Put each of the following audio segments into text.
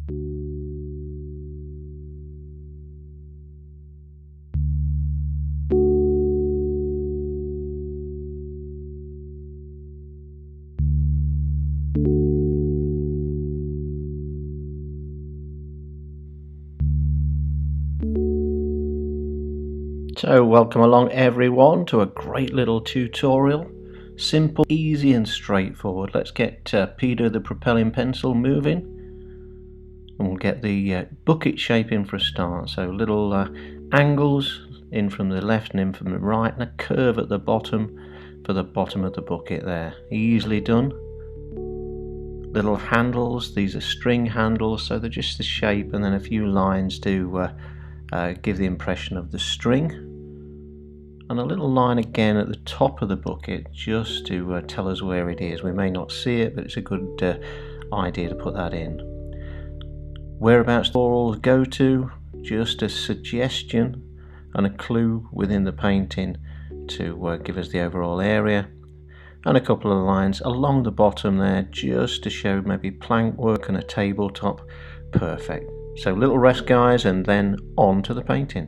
So welcome along everyone to a great little tutorial. Simple, easy and straightforward. Let's get Peter the propelling pencil moving, and we'll get the bucket shape in for a start. So little angles in from the left and in from the right, and a curve at the bottom for the bottom of the bucket there. Easily done. Little handles, these are string handles, so they're just the shape and then a few lines to give the impression of the string. And a little line again at the top of the bucket just to tell us where it is. We may not see it, but it's a good idea to put that in. Whereabouts the florals go to, just a suggestion and a clue within the painting to give us the overall area. And a couple of lines along the bottom there just to show maybe plank work and a tabletop. Perfect. So little rest guys, and then on to the painting.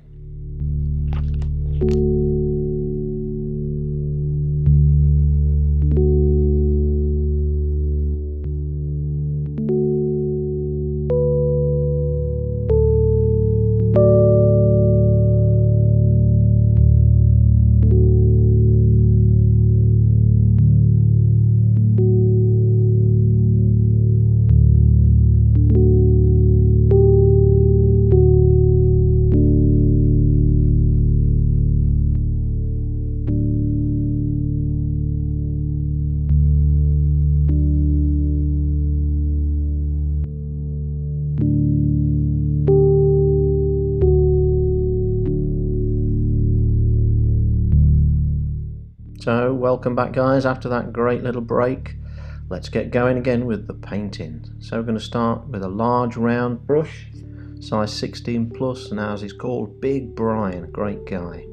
So welcome back guys, after that great little break. Let's get going again with the painting. So we're going to start with a large round brush, size 16 plus, and ours is called Big Brian, great guy.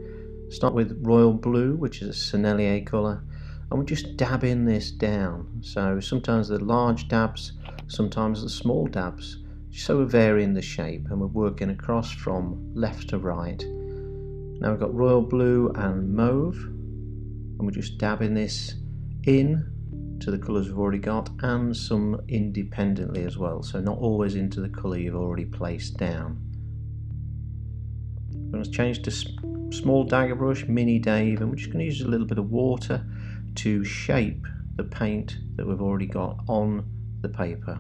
Start with royal blue, which is a Sennelier colour, and we just dab in this down. So sometimes the large dabs, sometimes the small dabs, so we're varying the shape and we're working across from left to right. Now we've got royal blue and mauve, and we're just dabbing this in to the colours we've already got, and some independently as well, so not always into the colour you've already placed down. I'm going to change to small dagger brush, Mini Dave, and we're just going to use a little bit of water to shape the paint that we've already got on the paper.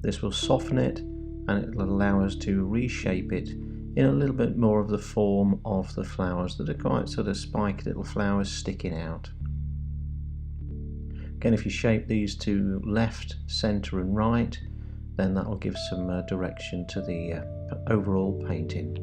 This will soften it and it will allow us to reshape it in a little bit more of the form of the flowers that are quite sort of spiky little flowers sticking out. Again, if you shape these to left, centre and right, then that will give some direction to the overall painting.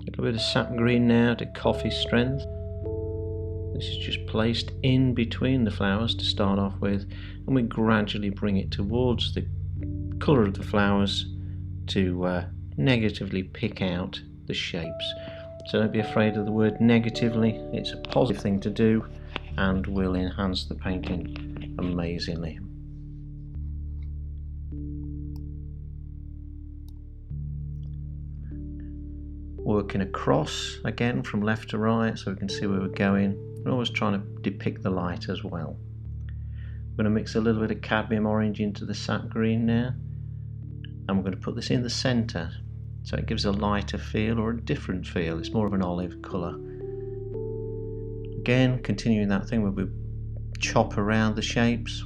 A little bit of sap green now to coffee strength. This is just placed in between the flowers to start off with, and we gradually bring it towards the colour of the flowers to negatively pick out the shapes. So don't be afraid of the word negatively, it's a positive thing to do and will enhance the painting amazingly. Working across again from left to right so we can see where we're going. We're always trying to depict the light as well. I'm going to mix a little bit of cadmium orange into the sap green now, and we're going to put this in the centre so it gives a lighter feel or a different feel. It's more of an olive colour. Again, continuing that thing where we chop around the shapes.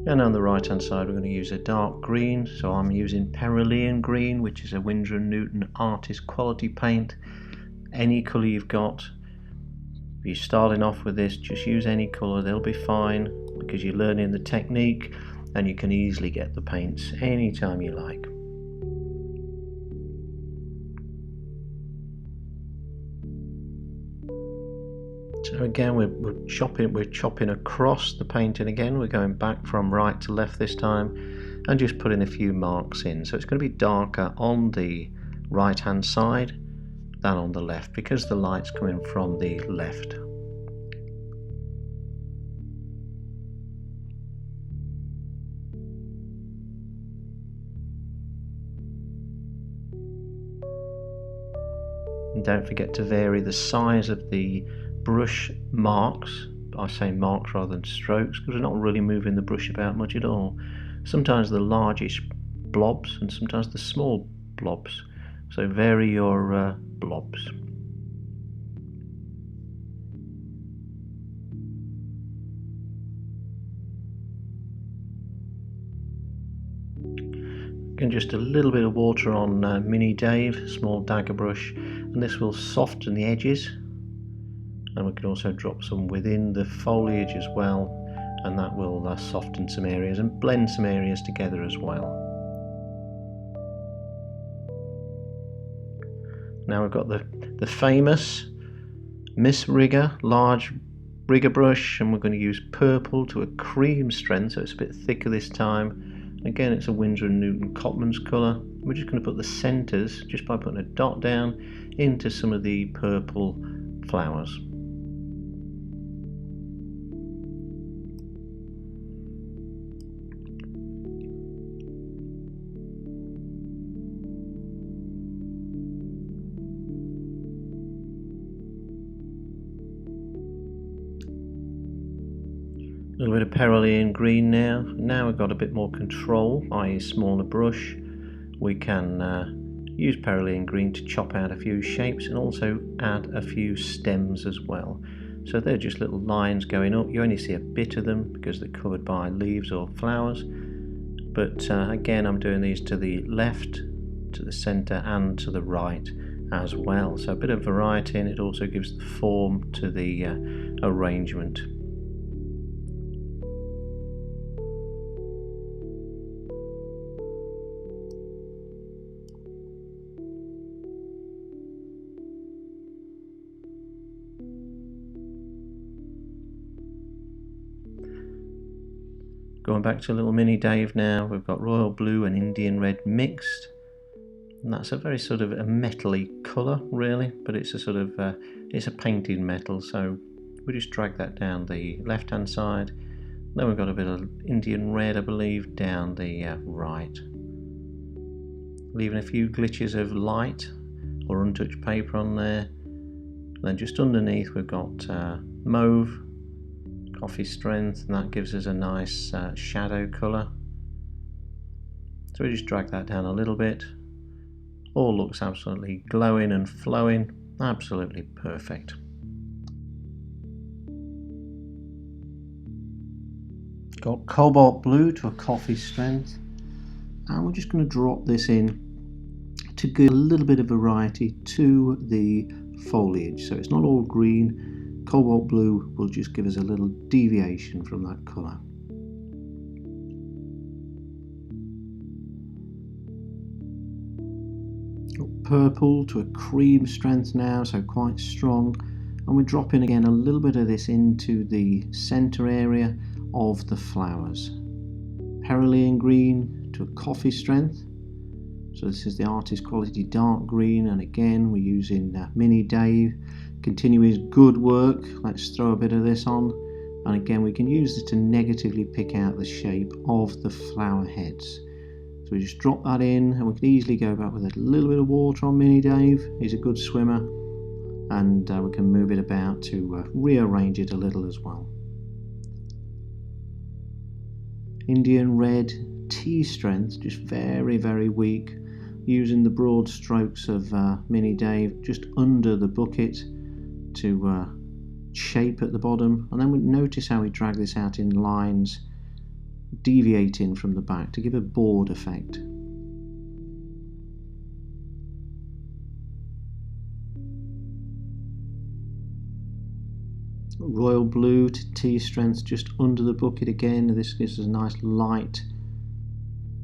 And on the right hand side we're going to use a dark green, so I'm using perylene green, which is a Winsor & Newton artist quality paint. Any colour you've got, if you're starting off with this, just use any colour, they'll be fine because you're learning the technique and you can easily get the paints anytime you like. So again we're chopping across the painting again. We're going back from right to left this time and just putting a few marks in. So it's going to be darker on the right hand side than on the left because the light's coming from the left. And don't forget to vary the size of the brush marks. I say marks rather than strokes because we're not really moving the brush about much at all. Sometimes the largest blobs and sometimes the small blobs. So vary your blobs. And just a little bit of water on Mini Dave, small dagger brush, and this will soften the edges. And we can also drop some within the foliage as well, and that will soften some areas and blend some areas together as well. Now we've got the famous Miss Rigger large rigger brush, and we're going to use purple to a cream strength, so it's a bit thicker this time. Again, it's a Winsor & Newton Cotman's colour. We're just going to put the centres, just by putting a dot down, into some of the purple flowers. A little bit of perylene green now. Now we've got a bit more control, i.e. smaller brush. We can use perylene green to chop out a few shapes and also add a few stems as well. So they're just little lines going up. You only see a bit of them because they're covered by leaves or flowers. But again, I'm doing these to the left, to the centre and to the right as well. So a bit of variety, and it also gives the form to the arrangement. Going back to little Mini Dave now, we've got royal blue and Indian red mixed, and that's a very sort of a metally colour really, but it's a sort of it's a painted metal, so we just drag that down the left hand side. Then we've got a bit of Indian red, I believe, down the right, leaving a few glitches of light or untouched paper on there. And then just underneath we've got mauve, coffee strength, and that gives us a nice shadow colour. So we just drag that down a little bit. All looks absolutely glowing and flowing, absolutely perfect. Got cobalt blue to a coffee strength, and we're just going to drop this in to give a little bit of variety to the foliage. So it's not all green. Cobalt blue will just give us a little deviation from that colour. Purple to a cream strength now, so quite strong, and we're dropping again a little bit of this into the centre area of the flowers. Perylene green to a coffee strength, so this is the artist quality dark green, and again we're using Mini Dave. Continue his good work. Let's throw a bit of this on, and again we can use this to negatively pick out the shape of the flower heads. So we just drop that in, and we can easily go back with a little bit of water on Mini Dave. He's a good swimmer, and we can move it about to rearrange it a little as well. Indian red tea strength, just very, very weak, using the broad strokes of Mini Dave just under the bucket to shape at the bottom, and then we notice how we drag this out in lines deviating from the back to give a board effect. Royal blue to tea strength just under the bucket again. This gives us a nice light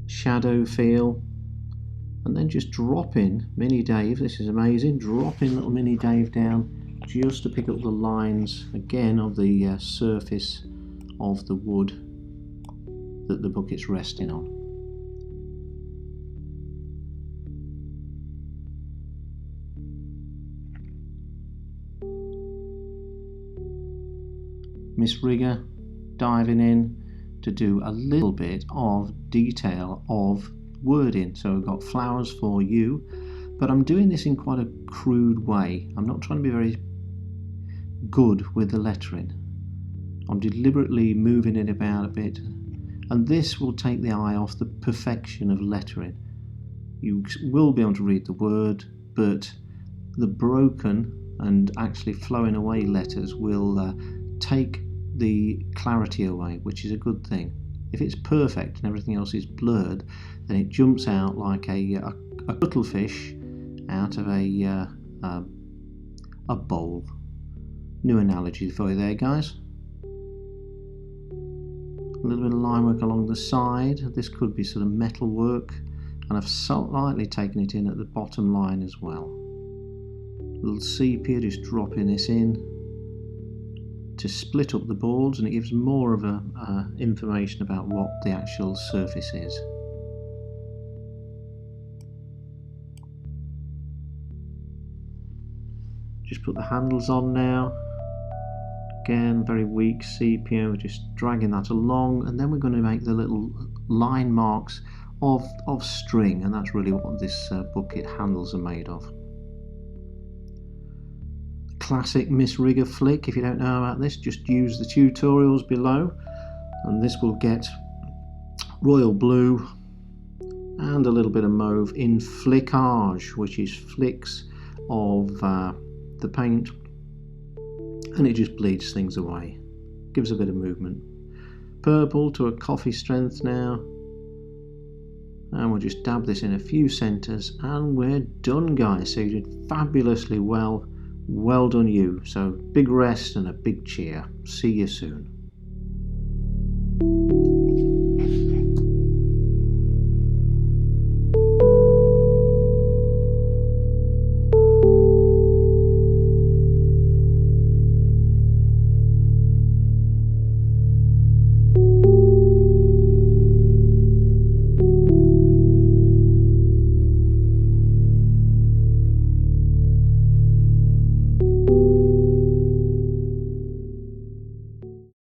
shadow feel, and then just drop in Mini Dave. This is amazing. Drop in little Mini Dave down just to pick up the lines again of the surface of the wood that the bucket's resting on. Miss Rigger diving in to do a little bit of detail of wording. So we've got flowers for you, but I'm doing this in quite a crude way. I'm not trying to be very good with the lettering. I'm deliberately moving it about a bit, and this will take the eye off the perfection of lettering. You will be able to read the word, but the broken and actually flowing away letters will take the clarity away, which is a good thing. If it's perfect and everything else is blurred, then it jumps out like a cuttlefish out of a bowl. New analogy for you there, guys. A little bit of line work along the side. This could be sort of metal work, and I've slightly taken it in at the bottom line as well. A little sepia, just dropping this in to split up the boards, and it gives more of a information about what the actual surface is. Just put the handles on now. Again, very weak sepia, we're just dragging that along, and then we're going to make the little line marks of string, and that's really what this bucket handles are made of. Classic Miss Rigger flick. If you don't know about this, just use the tutorials below, and this will get royal blue and a little bit of mauve in flickage, which is flicks of the paint, and it just bleeds things away, gives a bit of movement. Purple to a coffee strength now, and we'll just dab this in a few centres, and we're done, guys. So you did fabulously well. Well done you. So big rest and a big cheer. See you soon.